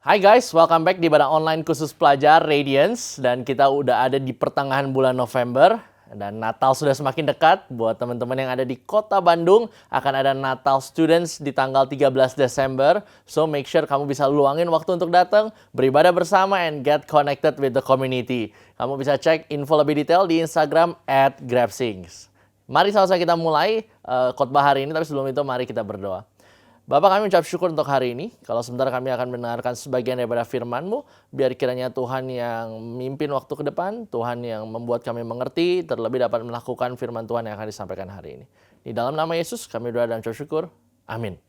Hai guys, welcome back di Badang Online khusus pelajar Radiance. Dan kita udah ada di pertengahan bulan November. Dan Natal sudah semakin dekat. Buat teman-teman yang ada di kota Bandung, akan ada Natal Students di tanggal 13 Desember. So make sure kamu bisa luangin waktu untuk datang, beribadah bersama, and get connected with the community. Kamu bisa cek info lebih detail di Instagram @grabsings. Mari sama-sama kita mulai khotbah hari ini, tapi sebelum itu mari kita berdoa. Bapak, kami ucap syukur untuk hari ini. Kalau sebentar kami akan mendengarkan sebagian daripada firman-Mu, biar kiranya Tuhan yang memimpin waktu ke depan, Tuhan yang membuat kami mengerti, terlebih dapat melakukan firman Tuhan yang akan disampaikan hari ini. Di dalam nama Yesus kami doa dan ucap syukur. Amin.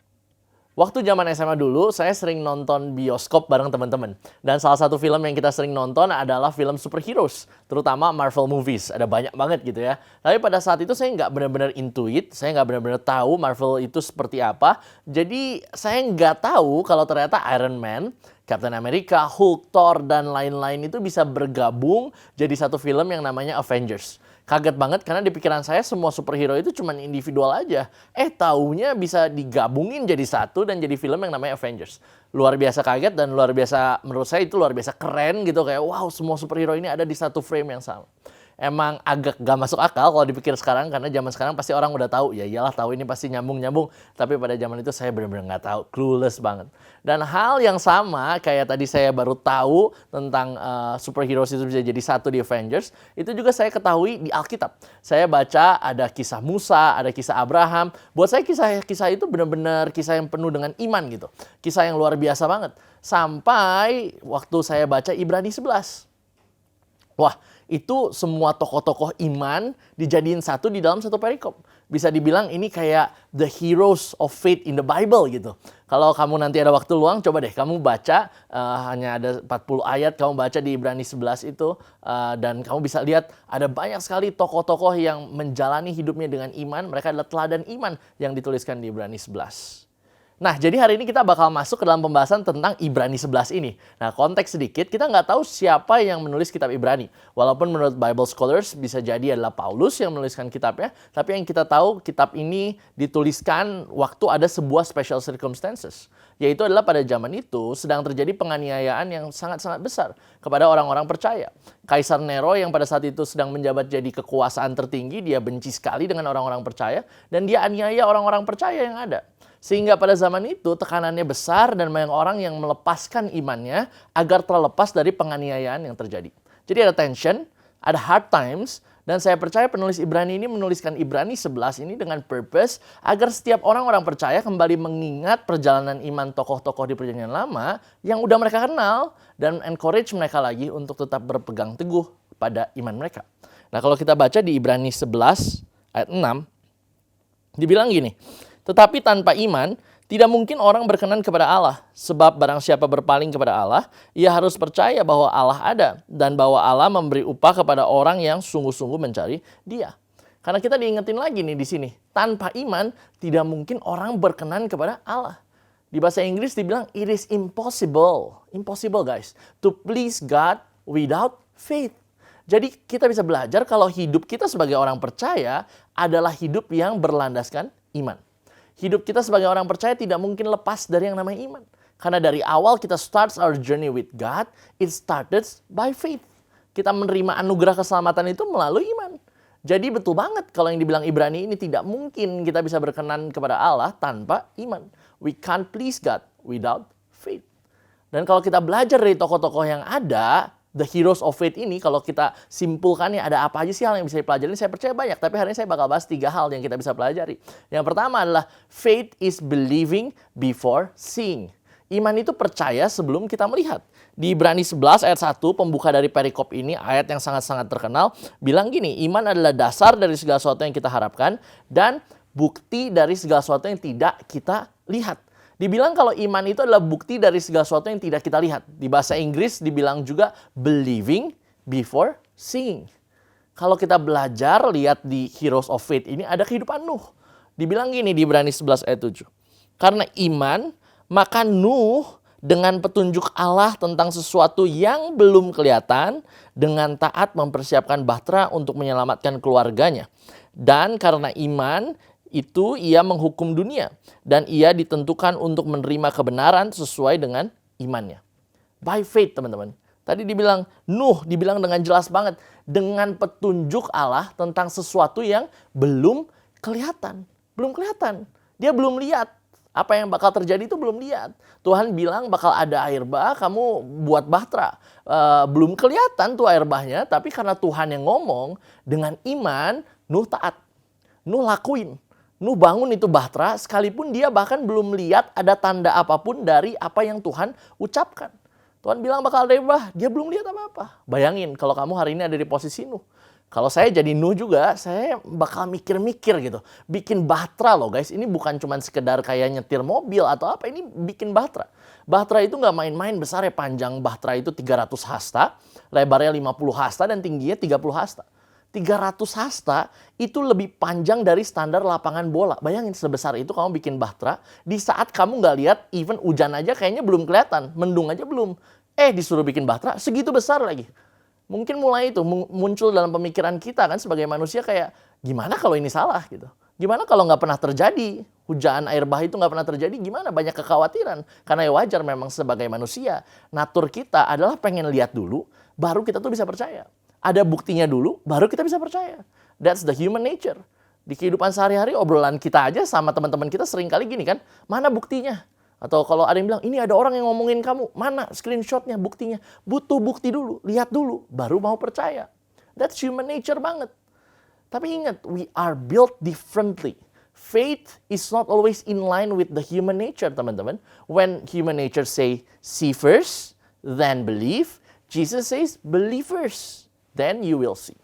Waktu zaman SMA dulu, saya sering nonton bioskop bareng teman-teman. Dan salah satu film yang kita sering nonton adalah film superheroes, terutama Marvel movies. Ada banyak banget gitu ya. Tapi pada saat itu saya nggak benar-benar intuit, saya nggak benar-benar tahu Marvel itu seperti apa. Jadi saya nggak tahu kalau ternyata Iron Man, Captain America, Hulk, Thor, dan lain-lain itu bisa bergabung jadi satu film yang namanya Avengers. Kaget banget karena di pikiran saya semua superhero itu cuma individual aja. Taunya bisa digabungin jadi satu dan jadi film yang namanya Avengers. Luar biasa kaget dan luar biasa, menurut saya itu luar biasa keren gitu. Kayak wow, semua superhero ini ada di satu frame yang sama. Emang agak gak masuk akal kalau dipikir sekarang, karena zaman sekarang pasti orang udah tahu, ya iyalah tahu ini pasti nyambung-nyambung. Tapi pada zaman itu saya benar-benar nggak tahu, clueless banget. Dan hal yang sama kayak tadi saya baru tahu tentang superheroes itu bisa jadi satu di Avengers, itu juga saya ketahui di Alkitab. Saya baca ada kisah Musa, ada kisah Abraham. Buat saya kisah-kisah itu benar-benar kisah yang penuh dengan iman gitu. Kisah yang luar biasa banget. Sampai waktu saya baca Ibrani 11. Wah, itu semua tokoh-tokoh iman dijadiin satu di dalam satu perikop. Bisa dibilang ini kayak the heroes of faith in the Bible gitu. Kalau kamu nanti ada waktu luang, coba deh kamu baca, hanya ada 40 ayat, kamu baca di Ibrani 11 itu. Dan kamu bisa lihat ada banyak sekali tokoh-tokoh yang menjalani hidupnya dengan iman. Mereka adalah teladan iman yang dituliskan di Ibrani 11. Nah, jadi hari ini kita bakal masuk ke dalam pembahasan tentang Ibrani 11 ini. Nah, konteks sedikit, kita nggak tahu siapa yang menulis kitab Ibrani. Walaupun menurut Bible Scholars bisa jadi adalah Paulus yang menuliskan kitabnya, tapi yang kita tahu kitab ini dituliskan waktu ada sebuah special circumstances. Yaitu adalah pada zaman itu sedang terjadi penganiayaan yang sangat-sangat besar kepada orang-orang percaya. Kaisar Nero yang pada saat itu sedang menjabat jadi kekuasaan tertinggi, dia benci sekali dengan orang-orang percaya, dan dia aniaya orang-orang percaya yang ada. Sehingga pada zaman itu tekanannya besar dan banyak orang yang melepaskan imannya agar terlepas dari penganiayaan yang terjadi. Jadi ada tension, ada hard times, dan saya percaya penulis Ibrani ini menuliskan Ibrani 11 ini dengan purpose agar setiap orang-orang percaya kembali mengingat perjalanan iman tokoh-tokoh di Perjanjian Lama yang udah mereka kenal dan encourage mereka lagi untuk tetap berpegang teguh pada iman mereka. Nah, kalau kita baca di Ibrani 11 ayat 6, dibilang gini, tetapi tanpa iman, tidak mungkin orang berkenan kepada Allah. Sebab barang siapa berpaling kepada Allah, ia harus percaya bahwa Allah ada. Dan bahwa Allah memberi upah kepada orang yang sungguh-sungguh mencari Dia. Karena kita diingetin lagi nih di sini. Tanpa iman, tidak mungkin orang berkenan kepada Allah. Di bahasa Inggris dibilang, it is impossible. Impossible guys. To please God without faith. Jadi kita bisa belajar kalau hidup kita sebagai orang percaya adalah hidup yang berlandaskan iman. Hidup kita sebagai orang percaya tidak mungkin lepas dari yang namanya iman. Karena dari awal kita starts our journey with God, it started by faith. Kita menerima anugerah keselamatan itu melalui iman. Jadi betul banget kalau yang dibilang Ibrani ini tidak mungkin kita bisa berkenan kepada Allah tanpa iman. We can't please God without faith. Dan kalau kita belajar dari tokoh-tokoh yang ada, the heroes of faith ini, kalau kita simpulkan ya ada apa aja sih hal yang bisa dipelajari, saya percaya banyak. Tapi hari ini saya bakal bahas 3 hal yang kita bisa pelajari. Yang pertama adalah faith is believing before seeing. Iman itu percaya sebelum kita melihat. Di Ibrani 11 ayat 1, pembuka dari perikop ini, ayat yang sangat-sangat terkenal, bilang gini, iman adalah dasar dari segala sesuatu yang kita harapkan dan bukti dari segala sesuatu yang tidak kita lihat. Dibilang kalau iman itu adalah bukti dari segala sesuatu yang tidak kita lihat. Di bahasa Inggris dibilang juga believing before seeing. Kalau kita belajar lihat di Heroes of Faith ini ada kehidupan Nuh. Dibilang gini di Ibrani 11 ayat 7. Karena iman, maka Nuh dengan petunjuk Allah tentang sesuatu yang belum kelihatan, dengan taat mempersiapkan bahtera untuk menyelamatkan keluarganya. Dan karena iman, itu ia menghukum dunia dan ia ditentukan untuk menerima kebenaran sesuai dengan imannya. By faith, teman-teman. Tadi dibilang Nuh, dibilang dengan jelas banget. Dengan petunjuk Allah tentang sesuatu yang belum kelihatan. Belum kelihatan. Dia belum lihat. Apa yang bakal terjadi itu belum lihat. Tuhan bilang bakal ada air bah, kamu buat bahtera. Belum kelihatan tuh air bahnya, tapi karena Tuhan yang ngomong, dengan iman, Nuh taat. Nuh lakuin. Nuh bangun itu bahtera, sekalipun dia bahkan belum lihat ada tanda apapun dari apa yang Tuhan ucapkan. Tuhan bilang bakal ada air bah, dia belum lihat apa-apa. Bayangin kalau kamu hari ini ada di posisi Nuh. Kalau saya jadi Nuh juga, saya bakal mikir-mikir gitu. Bikin bahtera loh guys, ini bukan cuma sekedar kayak nyetir mobil atau apa, ini bikin bahtera. Bahtera itu nggak main-main besar ya, panjang bahtera itu 300 hasta, lebarnya 50 hasta dan tingginya 30 hasta. 300 hasta itu lebih panjang dari standar lapangan bola. Bayangin sebesar itu kamu bikin bahtera, di saat kamu nggak lihat, even hujan aja kayaknya belum kelihatan, mendung aja belum. Disuruh bikin bahtera, segitu besar lagi. Mungkin mulai itu muncul dalam pemikiran kita kan sebagai manusia kayak gimana kalau ini salah gitu. Gimana kalau nggak pernah terjadi, hujan air bah itu nggak pernah terjadi, gimana? Banyak kekhawatiran. Karena ya wajar memang sebagai manusia, natur kita adalah pengen lihat dulu, baru kita tuh bisa percaya. Ada buktinya dulu, baru kita bisa percaya. That's the human nature. Di kehidupan sehari-hari obrolan kita aja sama teman-teman kita sering kali gini kan, mana buktinya? Atau kalau ada yang bilang, ini ada orang yang ngomongin kamu. Mana screenshotnya, buktinya? Butuh bukti dulu, lihat dulu, baru mau percaya. That's human nature banget. Tapi ingat, we are built differently. Faith is not always in line with the human nature, teman-teman. When human nature say, see first, then believe. Jesus says, believe first, then you will see.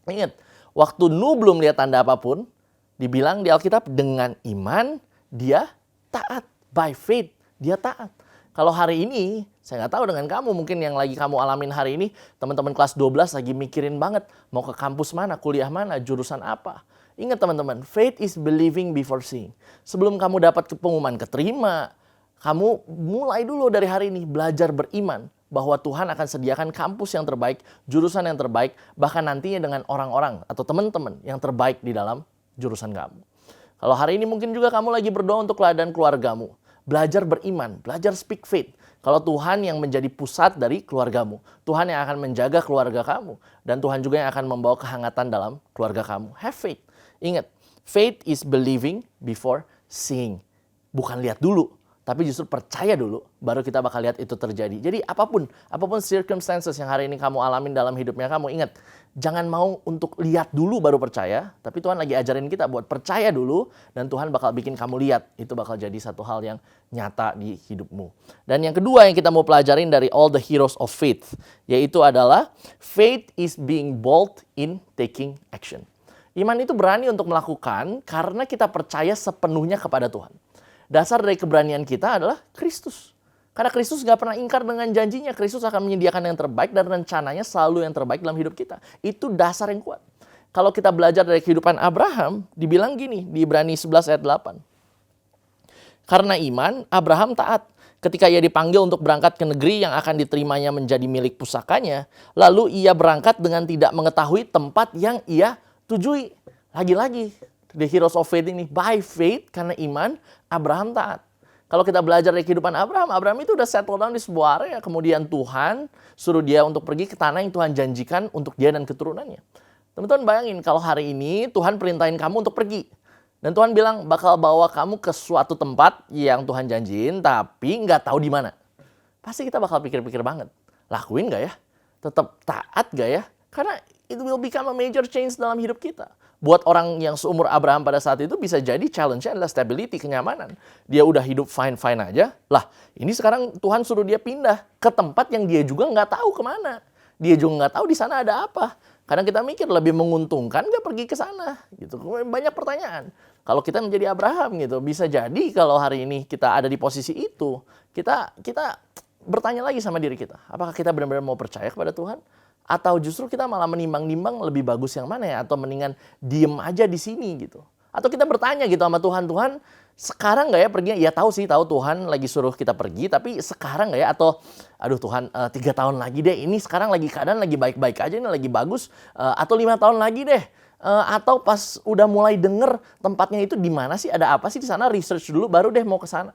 Ingat, waktu Nuh belum lihat tanda apapun, dibilang di Alkitab, dengan iman, dia taat. By faith, dia taat. Kalau hari ini, saya nggak tahu dengan kamu, mungkin yang lagi kamu alamin hari ini, teman-teman kelas 12 lagi mikirin banget, mau ke kampus mana, kuliah mana, jurusan apa. Ingat teman-teman, faith is believing before seeing. Sebelum kamu dapat pengumuman keterima, kamu mulai dulu dari hari ini belajar beriman bahwa Tuhan akan sediakan kampus yang terbaik, jurusan yang terbaik, bahkan nantinya dengan orang-orang atau teman-teman yang terbaik di dalam jurusan kamu. Kalau hari ini mungkin juga kamu lagi berdoa untuk keadaan keluargamu. Belajar beriman, belajar speak faith. Kalau Tuhan yang menjadi pusat dari keluargamu. Tuhan yang akan menjaga keluarga kamu. Dan Tuhan juga yang akan membawa kehangatan dalam keluarga kamu. Have faith. Ingat, faith is believing before seeing. Bukan lihat dulu, tapi justru percaya dulu, baru kita bakal lihat itu terjadi. Jadi apapun circumstances yang hari ini kamu alamin dalam hidupnya kamu, ingat, jangan mau untuk lihat dulu baru percaya, tapi Tuhan lagi ajarin kita buat percaya dulu, dan Tuhan bakal bikin kamu lihat. Itu bakal jadi satu hal yang nyata di hidupmu. Dan yang kedua yang kita mau pelajarin dari all the heroes of faith, yaitu adalah faith is being bold in taking action. Iman itu berani untuk melakukan karena kita percaya sepenuhnya kepada Tuhan. Dasar dari keberanian kita adalah Kristus. Karena Kristus gak pernah ingkar dengan janjinya. Kristus akan menyediakan yang terbaik dan rencananya selalu yang terbaik dalam hidup kita. Itu dasar yang kuat. Kalau kita belajar dari kehidupan Abraham, dibilang gini di Ibrani 11 ayat 8. Karena iman, Abraham taat. Ketika ia dipanggil untuk berangkat ke negeri yang akan diterimanya menjadi milik pusakanya, lalu ia berangkat dengan tidak mengetahui tempat yang ia tujui. Lagi-lagi, the heroes of faith ini, by faith, karena iman, Abraham taat. Kalau kita belajar dari kehidupan Abraham itu udah settle down di sebuah area. Kemudian Tuhan suruh dia untuk pergi ke tanah yang Tuhan janjikan untuk dia dan keturunannya. Teman-teman bayangin kalau hari ini Tuhan perintahin kamu untuk pergi. Dan Tuhan bilang bakal bawa kamu ke suatu tempat yang Tuhan janjiin tapi nggak tahu di mana. Pasti kita bakal pikir-pikir banget. Lakuin nggak ya? Tetap taat nggak ya? Karena it will become a major change dalam hidup kita. Buat orang yang seumur Abraham pada saat itu bisa jadi challenge-nya adalah stability, kenyamanan. Dia udah hidup fine-fine aja. Lah, ini sekarang Tuhan suruh dia pindah ke tempat yang dia juga nggak tahu kemana. Dia juga nggak tahu di sana ada apa. Kadang kita mikir lebih menguntungkan nggak pergi ke sana. Gitu. Banyak pertanyaan. Kalau kita menjadi Abraham gitu, bisa jadi kalau hari ini kita ada di posisi itu, kita bertanya lagi sama diri kita. Apakah kita benar-benar mau percaya kepada Tuhan? Atau justru kita malah menimbang-nimbang lebih bagus yang mana ya? Atau mendingan diem aja di sini gitu. Atau kita bertanya gitu sama Tuhan, Tuhan sekarang nggak ya perginya? Ya tahu sih, tahu Tuhan lagi suruh kita pergi, tapi sekarang nggak ya? Atau aduh Tuhan 3 tahun lagi deh, ini sekarang lagi keadaan lagi baik-baik aja, ini lagi bagus. Atau 5 tahun lagi deh. Atau pas udah mulai denger tempatnya itu di mana sih, ada apa sih di sana, research dulu baru deh mau ke sana.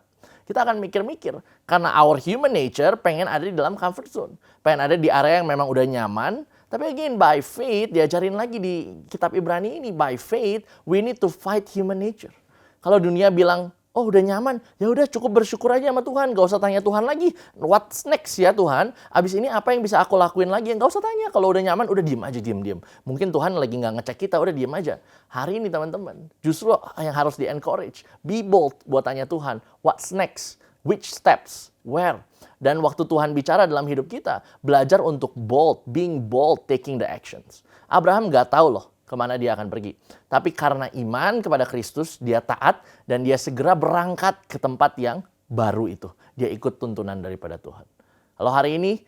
Kita akan mikir-mikir. Karena our human nature pengen ada di dalam comfort zone. Pengen ada di area yang memang udah nyaman. Tapi again, by faith, diajarin lagi di kitab Ibrani ini, by faith, we need to fight human nature. Kalau dunia bilang, oh udah nyaman, ya udah cukup bersyukur aja sama Tuhan, gak usah tanya Tuhan lagi, what's next ya Tuhan? Abis ini apa yang bisa aku lakuin lagi? Gak usah tanya, kalau udah nyaman udah diem aja, diem. Mungkin Tuhan lagi gak ngecek kita, udah diem aja. Hari ini teman-teman, justru yang harus di-encourage, be bold buat tanya Tuhan, what's next? Which steps? Where? Dan waktu Tuhan bicara dalam hidup kita, belajar untuk bold, being bold, taking the actions. Abraham gak tahu loh kemana dia akan pergi. Tapi karena iman kepada Kristus, dia taat dan dia segera berangkat ke tempat yang baru itu. Dia ikut tuntunan daripada Tuhan. Kalau hari ini,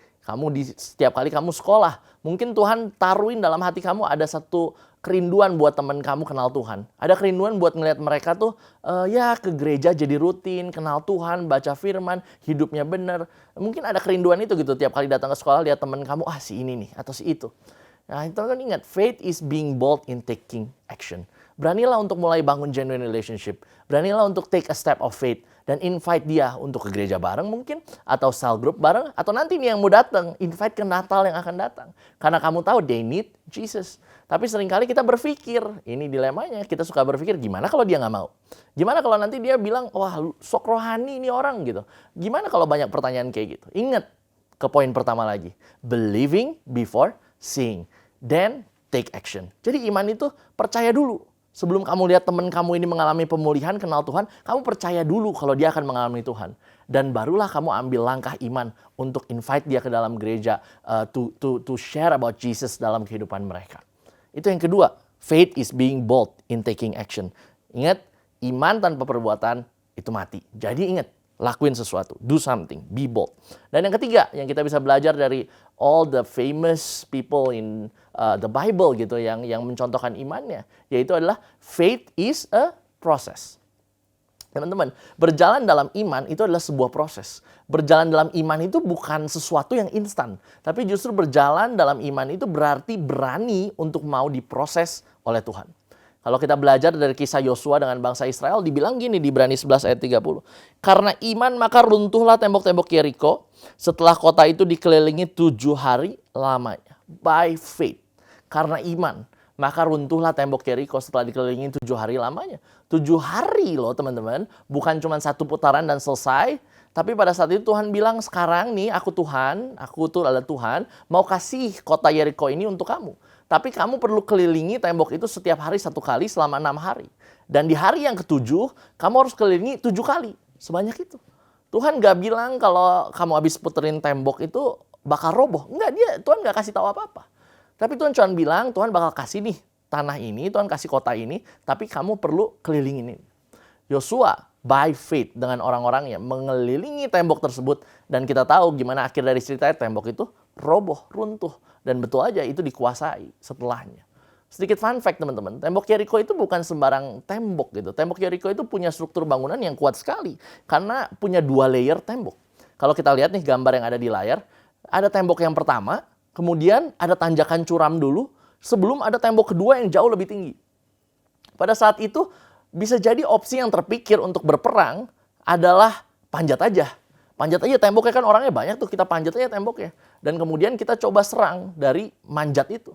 setiap kali kamu sekolah, mungkin Tuhan taruhin dalam hati kamu ada satu kerinduan buat teman kamu kenal Tuhan. Ada kerinduan buat ngeliat mereka tuh ke gereja jadi rutin, kenal Tuhan, baca firman, hidupnya benar. Mungkin ada kerinduan itu gitu, tiap kali datang ke sekolah lihat teman kamu, si ini nih atau si itu. Nah, teman-teman ingat, faith is being bold in taking action. Beranilah untuk mulai bangun genuine relationship. Beranilah untuk take a step of faith. Dan invite dia untuk ke gereja bareng mungkin. Atau cell group bareng. Atau nanti nih yang mau datang, invite ke Natal yang akan datang. Karena kamu tahu, they need Jesus. Tapi seringkali kita berpikir, ini dilemanya, kita suka berpikir, gimana kalau dia nggak mau? Gimana kalau nanti dia bilang, wah sok rohani ini orang gitu. Gimana kalau banyak pertanyaan kayak gitu? Ingat ke poin pertama lagi. Believing before seeing. Then take action. Jadi iman itu percaya dulu. Sebelum kamu lihat teman kamu ini mengalami pemulihan, kenal Tuhan, kamu percaya dulu kalau dia akan mengalami Tuhan. Dan barulah kamu ambil langkah iman untuk invite dia ke dalam gereja, to share about Jesus dalam kehidupan mereka. Itu yang kedua, faith is being bold in taking action. Ingat, iman tanpa perbuatan itu mati. Jadi ingat, lakuin sesuatu, do something, be bold. Dan yang ketiga, yang kita bisa belajar dari all the famous people in the Bible gitu yang mencontohkan imannya, yaitu adalah faith is a process. Teman-teman, berjalan dalam iman itu adalah sebuah proses. Berjalan dalam iman itu bukan sesuatu yang instan, tapi justru berjalan dalam iman itu berarti berani untuk mau diproses oleh Tuhan. Kalau kita belajar dari kisah Yosua dengan bangsa Israel, dibilang gini di Ibrani 11 ayat 30. Karena iman maka runtuhlah tembok-tembok Yeriko setelah kota itu dikelilingi 7 hari lamanya. By faith. Karena iman maka runtuhlah tembok Yeriko setelah dikelilingi 7 hari lamanya. 7 hari loh teman-teman. Bukan cuma satu putaran dan selesai. Tapi pada saat itu Tuhan bilang, sekarang nih aku Tuhan, aku tuh adalah Tuhan, mau kasih kota Yeriko ini untuk kamu. Tapi kamu perlu kelilingi tembok itu setiap hari 1 kali selama 6 hari. Dan di hari yang ke-7, kamu harus kelilingi 7 kali. Sebanyak itu. Tuhan gak bilang kalau kamu habis puterin tembok itu bakal roboh. Enggak, Tuhan gak kasih tahu apa-apa. Tapi Tuhan cuma bilang, Tuhan bakal kasih nih tanah ini, Tuhan kasih kota ini, tapi kamu perlu kelilingin ini. Yosua by faith dengan orang-orangnya mengelilingi tembok tersebut. Dan kita tahu gimana akhir dari ceritanya, tembok itu roboh, runtuh. Dan betul aja itu dikuasai setelahnya. Sedikit fun fact teman-teman, tembok Yeriko itu bukan sembarang tembok gitu. Tembok Yeriko itu punya struktur bangunan yang kuat sekali. Karena punya 2 layer tembok. Kalau kita lihat nih gambar yang ada di layar, ada tembok yang pertama, kemudian ada tanjakan curam dulu, sebelum ada tembok kedua yang jauh lebih tinggi. Pada saat itu, bisa jadi opsi yang terpikir untuk berperang adalah panjat aja. Panjat aja temboknya, kan orangnya banyak tuh, kita panjat aja temboknya. Dan kemudian kita coba serang dari manjat itu.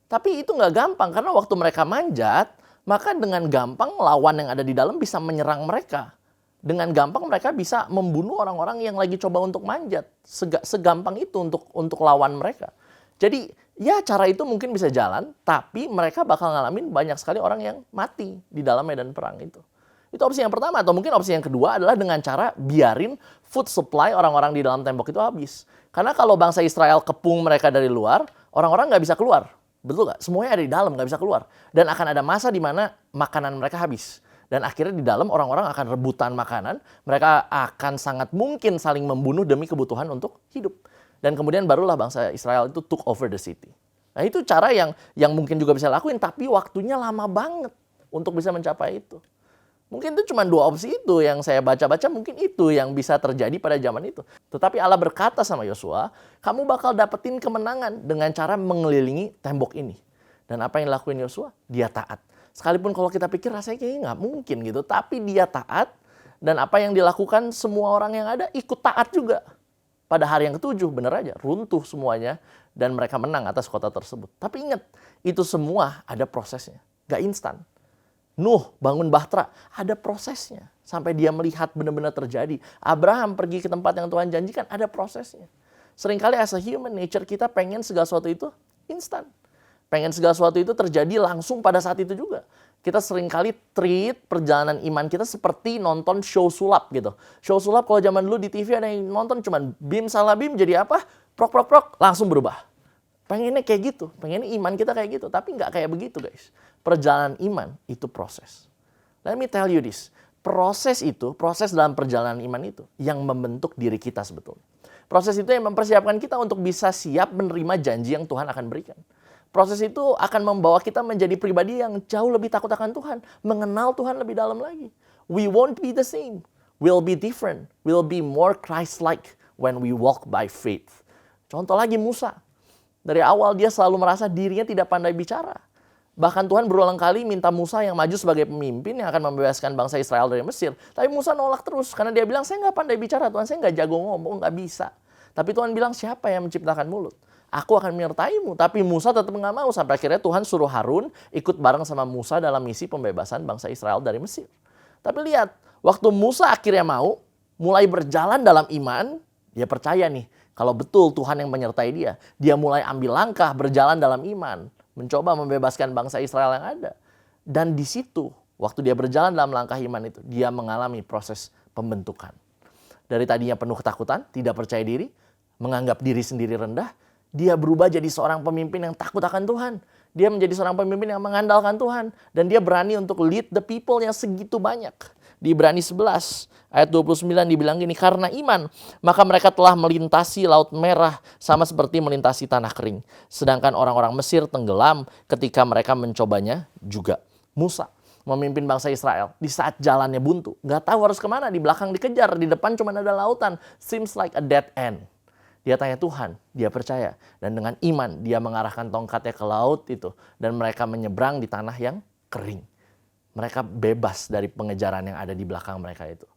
Tapi itu nggak gampang, karena waktu mereka manjat, maka dengan gampang lawan yang ada di dalam bisa menyerang mereka. Dengan gampang mereka bisa membunuh orang-orang yang lagi coba untuk manjat. Segampang itu untuk lawan mereka. Jadi ya cara itu mungkin bisa jalan, tapi mereka bakal ngalamin banyak sekali orang yang mati di dalam medan perang itu. Itu opsi yang pertama, atau mungkin opsi yang kedua adalah dengan cara biarin food supply orang-orang di dalam tembok itu habis. Karena kalau bangsa Israel kepung mereka dari luar, orang-orang nggak bisa keluar. Betul nggak? Semuanya ada di dalam, nggak bisa keluar. Dan akan ada masa di mana makanan mereka habis. Dan akhirnya di dalam orang-orang akan rebutan makanan, mereka akan sangat mungkin saling membunuh demi kebutuhan untuk hidup. Dan kemudian barulah bangsa Israel itu took over the city. Nah itu cara yang mungkin juga bisa lakuin, tapi waktunya lama banget untuk bisa mencapai itu. Mungkin itu cuma 2 opsi itu yang saya baca-baca, mungkin itu yang bisa terjadi pada zaman itu. Tetapi Allah berkata sama Yosua, kamu bakal dapetin kemenangan dengan cara mengelilingi tembok ini. Dan apa yang dilakuin Yosua? Dia taat. Sekalipun kalau kita pikir rasanya kayaknya nggak mungkin gitu, tapi dia taat. Dan apa yang dilakukan semua orang yang ada ikut taat juga. Pada hari yang ketujuh, bener aja, runtuh semuanya dan mereka menang atas kota tersebut. Tapi ingat, itu semua ada prosesnya, gak instan. Nuh bangun Bahtera, ada prosesnya. Sampai dia melihat benar-benar terjadi. Abraham pergi ke tempat yang Tuhan janjikan, ada prosesnya. Seringkali as a human nature kita pengen segala sesuatu itu instan. Pengen segala sesuatu itu terjadi langsung pada saat itu juga. Kita seringkali treat perjalanan iman kita seperti nonton show sulap gitu. Show sulap kalau zaman dulu di TV ada yang nonton cuman bim salah bim jadi apa? Prok prok prok langsung berubah. Pengennya kayak gitu, pengennya iman kita kayak gitu. Tapi nggak kayak begitu guys. Perjalanan iman itu proses. Let me tell you this. Proses dalam perjalanan iman itu yang membentuk diri kita sebetulnya. Proses itu yang mempersiapkan kita untuk bisa siap menerima janji yang Tuhan akan berikan. Proses itu akan membawa kita menjadi pribadi yang jauh lebih takut akan Tuhan. Mengenal Tuhan lebih dalam lagi. We won't be the same. We'll be different. We'll be more Christ-like when we walk by faith. Contoh lagi Musa. Dari awal dia selalu merasa dirinya tidak pandai bicara. Bahkan Tuhan berulang kali minta Musa yang maju sebagai pemimpin yang akan membebaskan bangsa Israel dari Mesir. Tapi Musa nolak terus karena dia bilang, saya nggak pandai bicara Tuhan, saya nggak jago ngomong, nggak bisa. Tapi Tuhan bilang, siapa yang menciptakan mulut? Aku akan menyertaimu. Tapi Musa tetap nggak mau. Sampai akhirnya Tuhan suruh Harun ikut bareng sama Musa dalam misi pembebasan bangsa Israel dari Mesir. Tapi lihat, waktu Musa akhirnya mau, mulai berjalan dalam iman, dia percaya nih, kalau betul Tuhan yang menyertai dia. Dia mulai ambil langkah berjalan dalam iman. Mencoba membebaskan bangsa Israel yang ada. Dan di situ, waktu dia berjalan dalam langkah iman itu, dia mengalami proses pembentukan. Dari tadinya penuh ketakutan, tidak percaya diri, menganggap diri sendiri rendah, dia berubah jadi seorang pemimpin yang takut akan Tuhan. Dia menjadi seorang pemimpin yang mengandalkan Tuhan. Dan dia berani untuk lead the people yang segitu banyak. Di Ibrani 11 ayat 29 dibilang gini, karena iman maka mereka telah melintasi laut merah sama seperti melintasi tanah kering. Sedangkan orang-orang Mesir tenggelam ketika mereka mencobanya juga. Musa memimpin bangsa Israel di saat jalannya buntu. Gak tahu harus kemana, di belakang dikejar, di depan cuma ada lautan. Seems like a dead end. Dia tanya Tuhan, dia percaya. Dan dengan iman dia mengarahkan tongkatnya ke laut itu. Dan mereka menyeberang di tanah yang kering. Mereka bebas dari pengejaran yang ada di belakang mereka itu.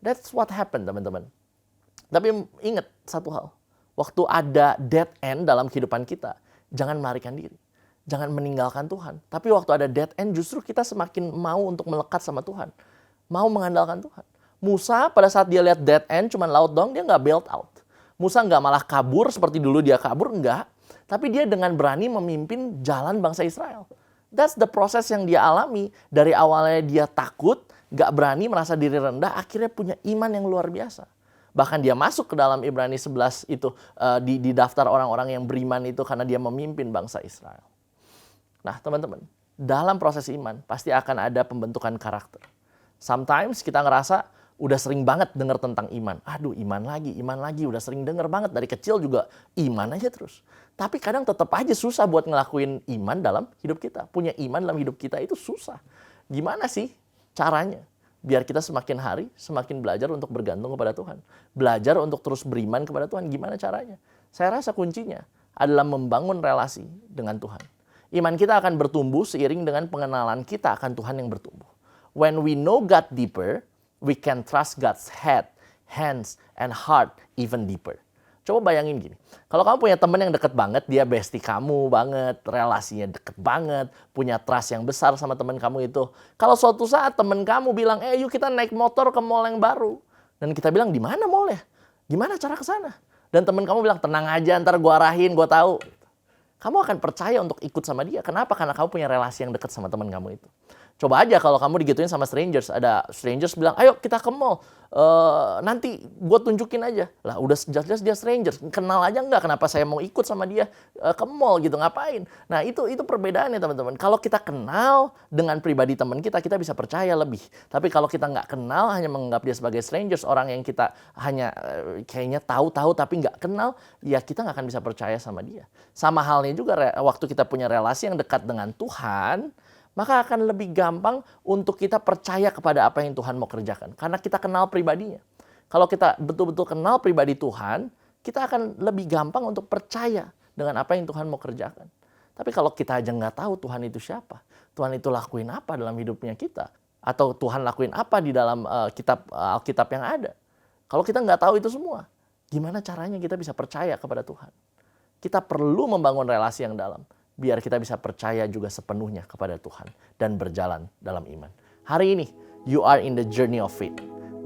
That's what happened teman-teman. Tapi ingat satu hal. Waktu ada dead end dalam kehidupan kita, jangan melarikan diri. Jangan meninggalkan Tuhan. Tapi waktu ada dead end justru kita semakin mau untuk melekat sama Tuhan. Mau mengandalkan Tuhan. Musa pada saat dia lihat dead end cuma laut doang, dia nggak bailed out. Musa nggak malah kabur seperti dulu dia kabur, enggak. Tapi dia dengan berani memimpin jalan bangsa Israel. That's the proses yang dia alami. Dari awalnya dia takut, nggak berani, merasa diri rendah, akhirnya punya iman yang luar biasa. Bahkan dia masuk ke dalam Ibrani 11 itu, di daftar orang-orang yang beriman itu karena dia memimpin bangsa Israel. Nah teman-teman, dalam proses iman pasti akan ada pembentukan karakter. Sometimes kita ngerasa, udah sering banget dengar tentang iman. Aduh iman lagi, udah sering dengar banget. Dari kecil juga iman aja terus. Tapi kadang tetap aja susah buat ngelakuin iman dalam hidup kita. Punya iman dalam hidup kita itu susah. Gimana sih caranya? Biar kita semakin hari, semakin belajar untuk bergantung kepada Tuhan. Belajar untuk terus beriman kepada Tuhan. Gimana caranya? Saya rasa kuncinya adalah membangun relasi dengan Tuhan. Iman kita akan bertumbuh seiring dengan pengenalan kita akan Tuhan yang bertumbuh. When we know God deeper, we can trust God's head, hands, and heart even deeper. Coba bayangin gini, kalau kamu punya teman yang deket banget, dia bestie kamu banget, relasinya deket banget, punya trust yang besar sama teman kamu itu. Kalau suatu saat teman kamu bilang, yuk kita naik motor ke mall yang baru. Dan kita bilang, di mana mall ya? Gimana cara ke sana? Dan teman kamu bilang, tenang aja, ntar gue arahin, gue tahu. Kamu akan percaya untuk ikut sama dia. Kenapa? Karena kamu punya relasi yang dekat sama teman kamu itu. Coba aja kalau kamu digituin sama strangers. Ada strangers bilang, ayo kita ke mall. Nanti gue tunjukin aja. Lah udah jelas-jelas dia strangers. Kenal aja enggak, kenapa saya mau ikut sama dia ke mall gitu, ngapain? Nah itu perbedaannya teman-teman. Kalau kita kenal dengan pribadi teman kita, kita bisa percaya lebih. Tapi kalau kita nggak kenal, hanya menganggap dia sebagai strangers, orang yang kita hanya kayaknya tahu-tahu tapi nggak kenal, ya kita nggak akan bisa percaya sama dia. Sama halnya juga waktu kita punya relasi yang dekat dengan Tuhan, maka akan lebih gampang untuk kita percaya kepada apa yang Tuhan mau kerjakan. Karena kita kenal pribadinya. Kalau kita betul-betul kenal pribadi Tuhan, kita akan lebih gampang untuk percaya dengan apa yang Tuhan mau kerjakan. Tapi kalau kita aja nggak tahu Tuhan itu siapa, Tuhan itu lakuin apa dalam hidupnya kita, Atau Tuhan lakuin apa di dalam kitab Alkitab yang ada? Kalau kita nggak tahu itu semua, gimana caranya kita bisa percaya kepada Tuhan? Kita perlu membangun relasi yang dalam, biar kita bisa percaya juga sepenuhnya kepada Tuhan dan berjalan dalam iman. Hari ini, you are in the journey of faith.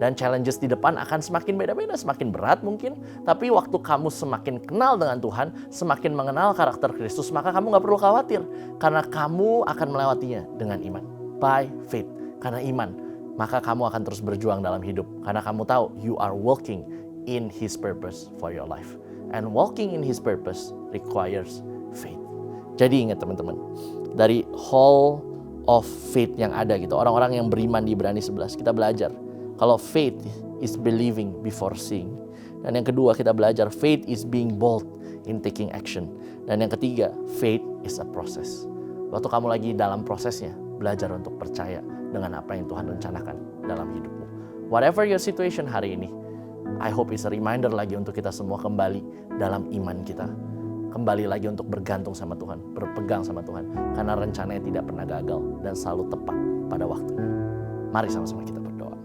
Dan challenges di depan akan semakin beda-beda, semakin berat mungkin. Tapi waktu kamu semakin kenal dengan Tuhan, semakin mengenal karakter Kristus, maka kamu gak perlu khawatir. Karena kamu akan melewatinya dengan iman. By faith. Karena iman, maka kamu akan terus berjuang dalam hidup. Karena kamu tahu, you are walking in His purpose for your life. And walking in His purpose requires faith. Jadi ingat teman-teman, dari hall of faith yang ada gitu, orang-orang yang beriman di Ibrani 11, kita belajar. Kalau faith is believing before seeing. Dan yang kedua kita belajar faith is being bold in taking action. Dan yang ketiga, faith is a process. Waktu kamu lagi dalam prosesnya, belajar untuk percaya dengan apa yang Tuhan rencanakan dalam hidupmu. Whatever your situation hari ini, I hope is a reminder lagi untuk kita semua kembali dalam iman kita. Kembali lagi untuk bergantung sama Tuhan, berpegang sama Tuhan. Karena rencananya tidak pernah gagal dan selalu tepat pada waktunya. Mari sama-sama kita berdoa.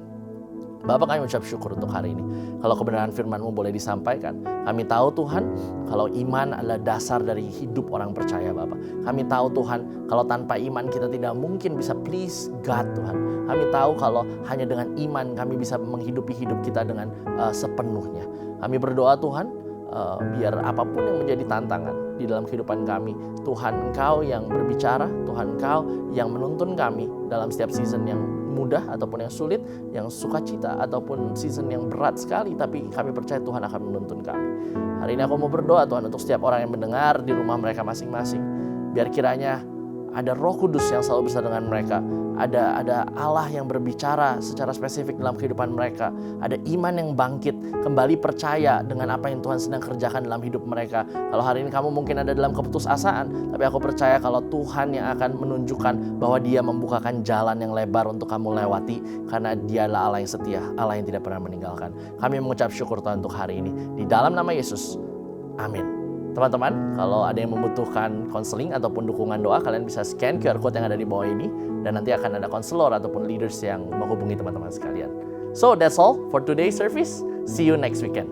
Bapak, kami ucap syukur untuk hari ini. Kalau kebenaran firman-Mu boleh disampaikan. Kami tahu Tuhan, kalau iman adalah dasar dari hidup orang percaya Bapak. Kami tahu Tuhan, kalau tanpa iman kita tidak mungkin bisa please God Tuhan. Kami tahu kalau hanya dengan iman kami bisa menghidupi hidup kita dengan sepenuhnya. Kami berdoa Tuhan, biar apapun yang menjadi tantangan di dalam kehidupan kami, Tuhan Engkau yang berbicara, Tuhan Engkau yang menuntun kami dalam setiap season yang mudah ataupun yang sulit, yang sukacita ataupun season yang berat sekali, tapi kami percaya Tuhan akan menuntun kami. Hari ini aku mau berdoa Tuhan untuk setiap orang yang mendengar di rumah mereka masing-masing, biar kiranya ada Roh Kudus yang selalu bersama dengan mereka, ada Allah yang berbicara secara spesifik dalam kehidupan mereka, ada iman yang bangkit, kembali percaya dengan apa yang Tuhan sedang kerjakan dalam hidup mereka. Kalau hari ini kamu mungkin ada dalam keputusasaan, tapi aku percaya kalau Tuhan yang akan menunjukkan bahwa Dia membukakan jalan yang lebar untuk kamu lewati, karena Dialah Allah yang setia, Allah yang tidak pernah meninggalkan. Kami mengucap syukur Tuhan untuk hari ini, di dalam nama Yesus, amin. Teman-teman, kalau ada yang membutuhkan konseling ataupun dukungan doa, kalian bisa scan QR code yang ada di bawah ini, dan nanti akan ada konselor ataupun leaders yang menghubungi teman-teman sekalian. So that's all for today's service. See you next weekend.